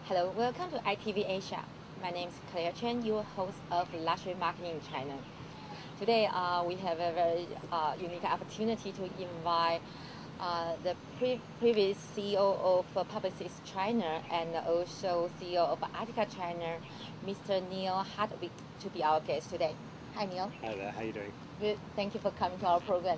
Hello, welcome to iTV-Asia. My name is Claire Chen, your host of Luxury Marketing in China. Today, we have a very unique opportunity to invite the previous CEO of Publicis China and also CEO of Artica China, Mr. Neil Hardwick, to be our guest today. Hi, Neil. Hi there, how are you doing? Good. Thank you for coming to our program.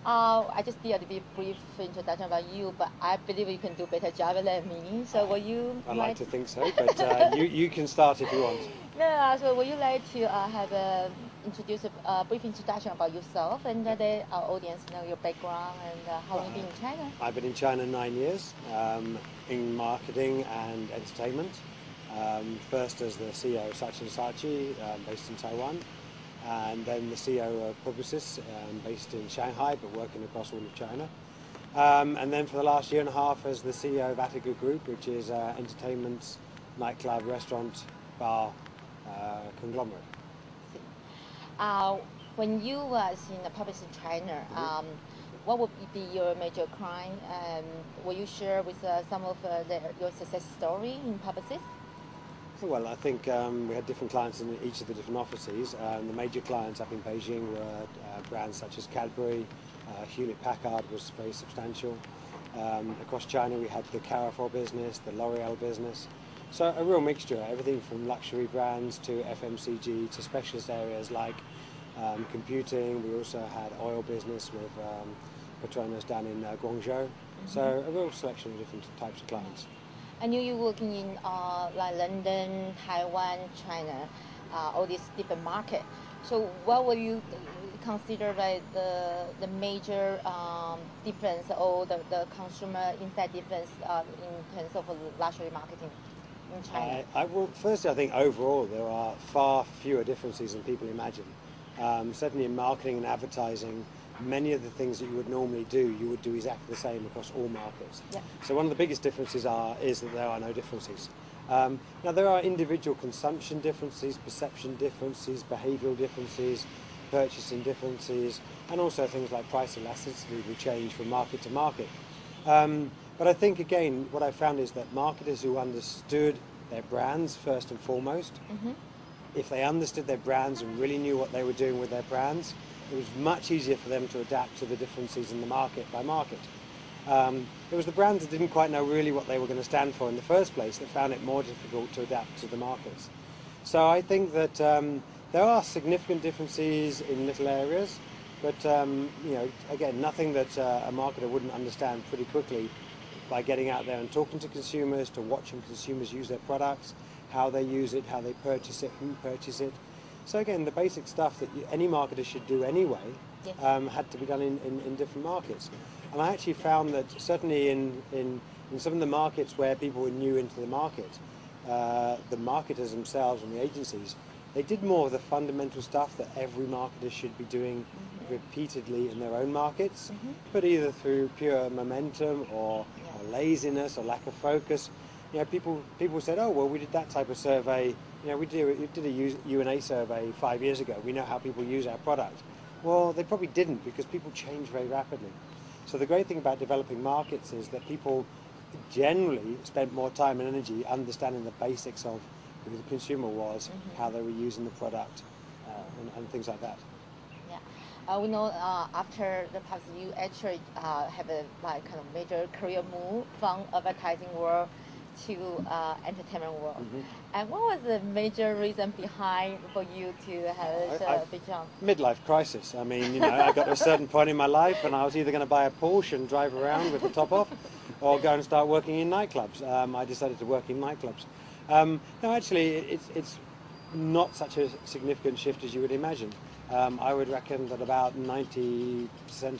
I just did a brief introduction about you, but I believe you can do a better job than me. So will you? I'd like to think so, but you can start if you want. No, so would you like to introduce a brief introduction about yourself and let our audience know your background and how long you've been in China? I've been in China 9 years in marketing and entertainment. First as the CEO of Saatchi & Saatchi, based in Taiwan. And then the CEO of Publicis, based in Shanghai, but working across all of China. And then for the last year and a half as the CEO of Attica Group, which is entertainment, nightclub, restaurant, bar conglomerate. When you was in the Publicis in China, what would be your major client? Will you share with some of your success story in Publicis? Well, I think we had different clients in each of the different offices. The major clients up in Beijing were brands such as Cadbury, Hewlett-Packard was very substantial. Across China we had the Carrefour business, the L'Oreal business. So a real mixture, everything from luxury brands to FMCG to specialist areas like computing. We also had oil business with Petronas down in Guangzhou. So a real selection of different types of clients. I knew you working in like London, Taiwan, China, all these different markets. So what would you consider like the major difference or the consumer insight difference in terms of luxury marketing in China? Firstly, I think overall there are far fewer differences than people imagine. Certainly in marketing and advertising, many of the things that you would normally do, you would do exactly the same across all markets. Yeah. So one of the biggest differences is that there are no differences. Now there are individual consumption differences, perception differences, behavioural differences, purchasing differences, and also things like price elasticity will change from market to market. But I think again, what I found is that marketers who understood their brands first and foremost, if they understood their brands and really knew what they were doing with their brands, it was much easier for them to adapt to the differences in the market by market. It was the brands that didn't quite know really what they were going to stand for in the first place that found it more difficult to adapt to the markets. So I think that there are significant differences in little areas, but again, nothing that a marketer wouldn't understand pretty quickly by getting out there and talking to consumers, to watching consumers use their products, how they use it, how they purchase it, who purchase it. So again, the basic stuff that any marketer should do anyway had to be done in different markets. And I actually found that certainly in some of the markets where people were new into the market, the marketers themselves and the agencies, they did more of the fundamental stuff that every marketer should be doing repeatedly in their own markets, but either through pure momentum or laziness or lack of focus. You know, people said, oh, well, we did that type of survey. You know, we did a U&A survey 5 years ago. We know how people use our product. Well, they probably didn't because people change very rapidly. So the great thing about developing markets is that people generally spent more time and energy understanding the basics of who the consumer was, how they were using the product, and things like that. Yeah, we know after the past, you actually have a kind of major career move from advertising world to entertainment world. And what was the major reason behind for you to have a big jump? Midlife crisis. I mean, I got to a certain point in my life and I was either going to buy a Porsche and drive around with the top off or go and start working in nightclubs. I decided to work in nightclubs. No, actually, it's not such a significant shift as you would imagine. I would reckon that about 90%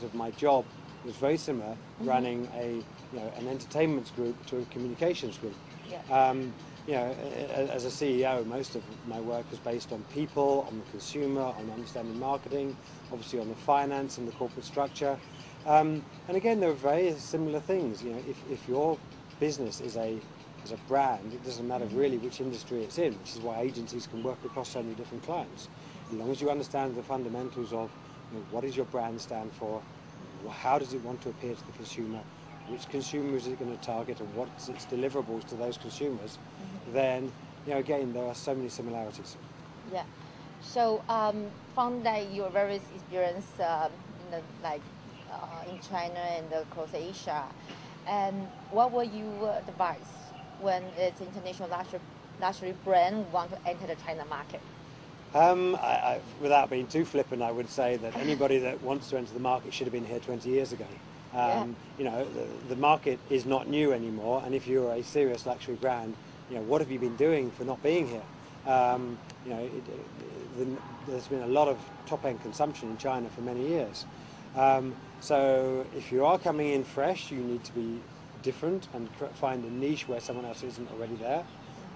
of my job was very similar, running an entertainment group to a communications group. As a CEO, most of my work is based on people, on the consumer, on understanding marketing, obviously on the finance and the corporate structure. And again, there are very similar things. If your business is a brand, it doesn't matter really which industry it's in, which is why agencies can work across so many different clients. As long as you understand the fundamentals of what does your brand stand for, how does it want to appear to the consumer, which consumers is it going to target and what's its deliverables to those consumers, then again there are so many similarities. Yeah. So from that your various experience in China and across Asia, and what will you advise when it's international luxury brand want to enter the China market? Without being too flippant, I would say that anybody that wants to enter the market should have been here 20 years ago. The market is not new anymore, and if you're a serious luxury brand, what have you been doing for not being here? There's been a lot of top-end consumption in China for many years. So if you are coming in fresh, you need to be different and find a niche where someone else isn't already there,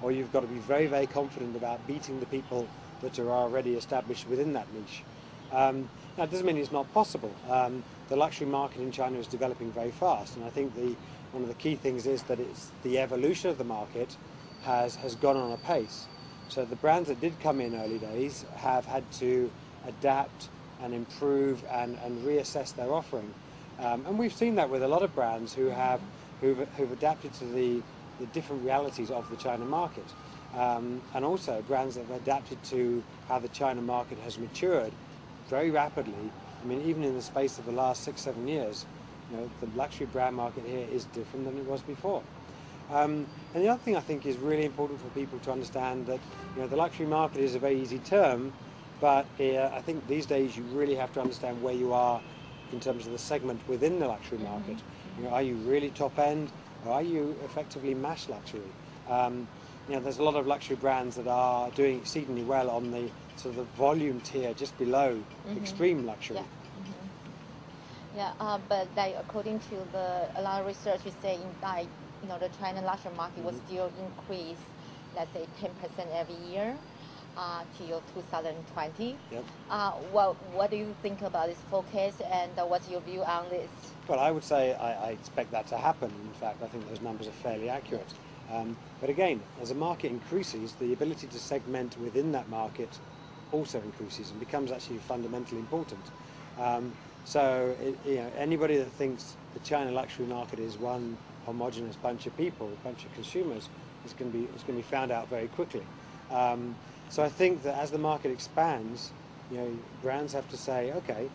or you've got to be very, very confident about beating the people that are already established within that niche. Now, it doesn't mean it's not possible. The luxury market in China is developing very fast, and I think one of the key things is that the evolution of the market has gone on a pace. So the brands that did come in early days have had to adapt and improve and reassess their offering. And we've seen that with a lot of brands who've adapted to the different realities of the China market. And also brands that have adapted to how the China market has matured very rapidly. I mean, even in the space of the last 6-7 years, the luxury brand market here is different than it was before. And the other thing I think is really important for people to understand that the luxury market is a very easy term, but I think these days you really have to understand where you are in terms of the segment within the luxury market. Are you really top end, or are you effectively mass luxury? There's a lot of luxury brands that are doing exceedingly well on the sort of the volume tier just below extreme luxury. But according to a lot of research, we say the China luxury market will still increase, let's say 10% every year till 2020. Yep. What do you think about this forecast, and what's your view on this? Well, I would say I expect that to happen. In fact, I think those numbers are fairly accurate. But again, as the market increases, the ability to segment within that market also increases and becomes actually fundamentally important. So anybody that thinks the China luxury market is one homogenous bunch of people, a bunch of consumers, is going to be found out very quickly. So I think that as the market expands, brands have to say, okay,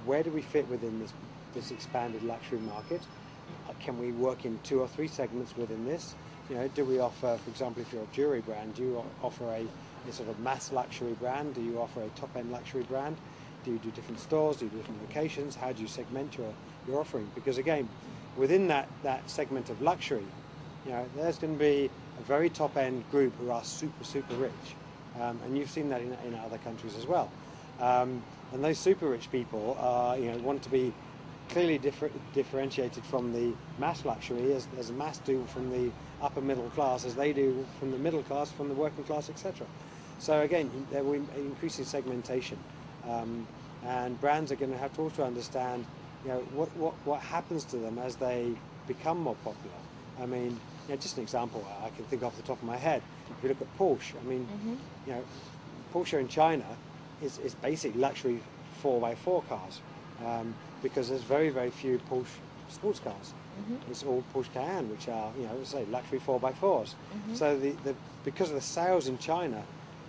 where do we fit within this expanded luxury market? Can we work in 2 or 3 segments within this? Do we offer, for example, if you're a jewelry brand, do you offer a sort of mass luxury brand? Do you offer a top-end luxury brand? Do you do different stores? Do you do different locations? How do you segment your offering? Because again, within that segment of luxury, there's going to be a very top-end group who are super, super rich. And you've seen that in other countries as well. And those super rich people want to be clearly differentiated from the mass luxury as mass do from the upper middle class, as they do from the middle class, from the working class, etc. So again, there will be increasing segmentation, and brands are going to have to also understand, what happens to them as they become more popular. I mean, just an example I can think off the top of my head. If you look at Porsche, I mean, Porsche in China is basically luxury 4x4 cars, because there's very, very few Porsche sports cars. It's all Porsche Cayenne, which are, say, luxury 4x4s. So because of the sales in China,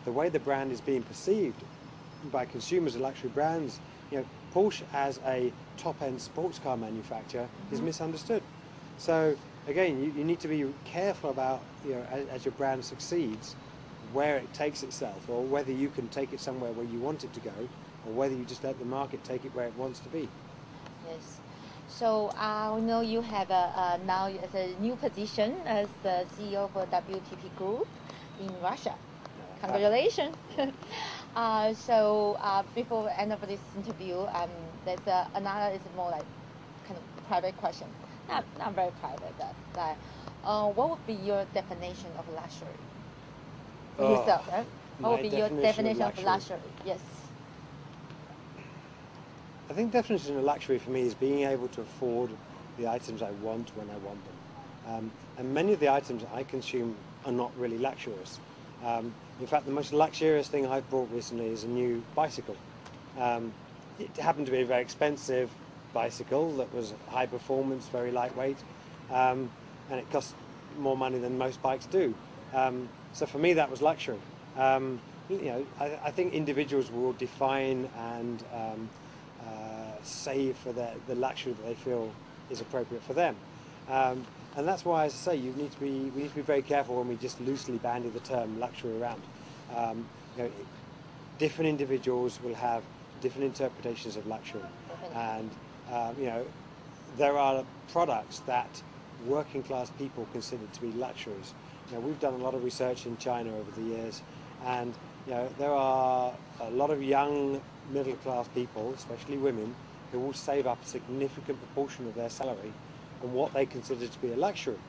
the way the brand is being perceived by consumers of luxury brands, Porsche as a top-end sports car manufacturer is misunderstood. So again, you need to be careful about, as your brand succeeds, where it takes itself, or whether you can take it somewhere where you want it to go, or whether you just let the market take it where it wants to be. Yes. So I know you have now a new position as the CEO for WPP Group in Russia. Congratulations. So before the end of this interview, there's another, is more like kind of private question. Not very private, but what would be your definition of luxury for yourself? Right? What would be your definition of luxury? Yes. I think the definition of luxury for me is being able to afford the items I want when I want them. And many of the items I consume are not really luxurious. In fact, the most luxurious thing I've bought recently is a new bicycle. It happened to be very expensive, bicycle that was high performance, very lightweight, and it cost more money than most bikes do. So for me, that was luxury. I think individuals will define and save for the luxury that they feel is appropriate for them. And that's why, as I say, we need to be very careful when we just loosely bandy the term luxury around. Different individuals will have different interpretations of luxury, and there are products that working class people consider to be luxuries. We've done a lot of research in China over the years, and there are a lot of young middle class people, especially women, who will save up a significant proportion of their salary on what they consider to be a luxury.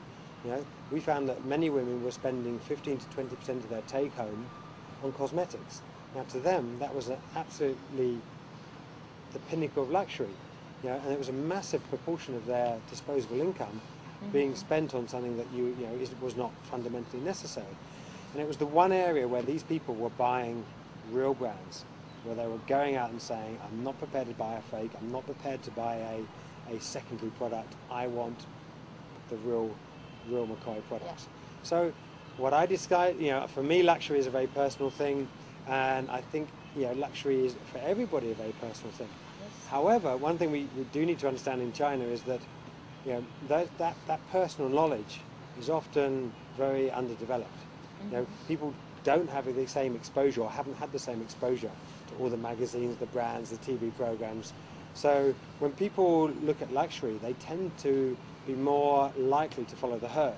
We found that many women were spending 15 to 20% of their take home on cosmetics. Now, to them, that was absolutely the pinnacle of luxury, and it was a massive proportion of their disposable income being spent on something that was not fundamentally necessary. And it was the one area where these people were buying real brands, where they were going out and saying, I'm not prepared to buy a fake, I'm not prepared to buy a secondary product, I want the real McCoy products. Yeah. So what I describe, for me, luxury is a very personal thing, and I think luxury is for everybody a very personal thing. Yes. However, one thing we do need to understand in China is that that personal knowledge is often very underdeveloped. People don't have the same exposure, or haven't had the same exposure to all the magazines, the brands, the TV programs. So when people look at luxury, they tend to be more likely to follow the herd.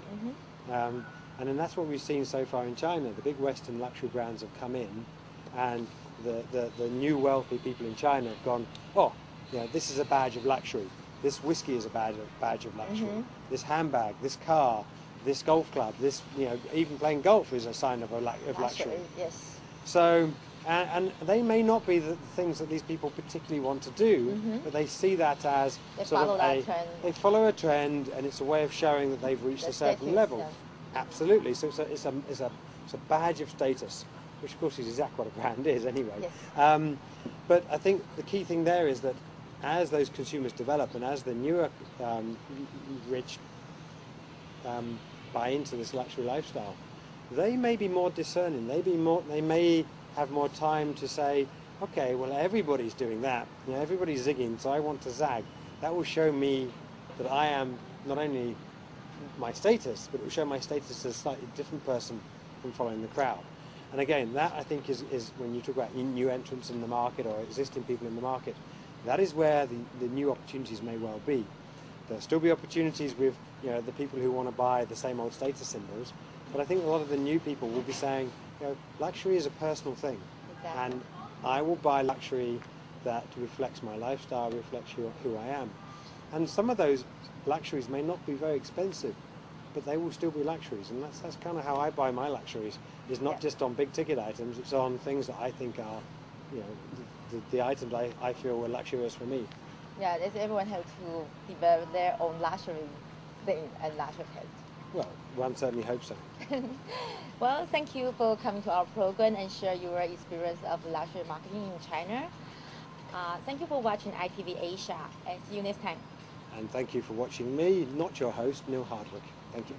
And then that's what we've seen so far in China. The big Western luxury brands have come in, and the new wealthy people in China have gone, this is a badge of luxury. This whiskey is a badge of luxury. This handbag, this car, this golf club, this even playing golf is a sign of luxury. Yes. So, and they may not be the things that these people particularly want to do, but they see that as they follow a trend, and it's a way of showing that they've reached a certain level. Yeah. Absolutely. So it's a badge of status, which of course is exactly what a brand is anyway. Yes. But I think the key thing there is that as those consumers develop, and as the newer rich buy into this luxury lifestyle, they may be more discerning. They may have more time to say, okay, well, everybody's doing that. Everybody's zigging, so I want to zag. That will show me that I am not only my status, but it will show my status as a slightly different person from following the crowd. And again, that I think is when you talk about new entrants in the market or existing people in the market, that is where the new opportunities may well be. There'll still be opportunities with the people who want to buy the same old status symbols, but I think a lot of the new people will be saying, luxury is a personal thing. Exactly. And I will buy luxury that reflects my lifestyle, reflects who I am. And some of those luxuries may not be very expensive, but they will still be luxuries. And that's kind of how I buy my luxuries, is not just on big ticket items, it's on things that I think are, the items I feel were luxurious for me. Yeah, everyone has to develop their own luxury thing and luxury taste. Well, one certainly hopes so. Well, thank you for coming to our program and share your experience of luxury marketing in China. Thank you for watching iTV-Asia, and see you next time. And thank you for watching me, not your host, Neil Hardwick. Thank you.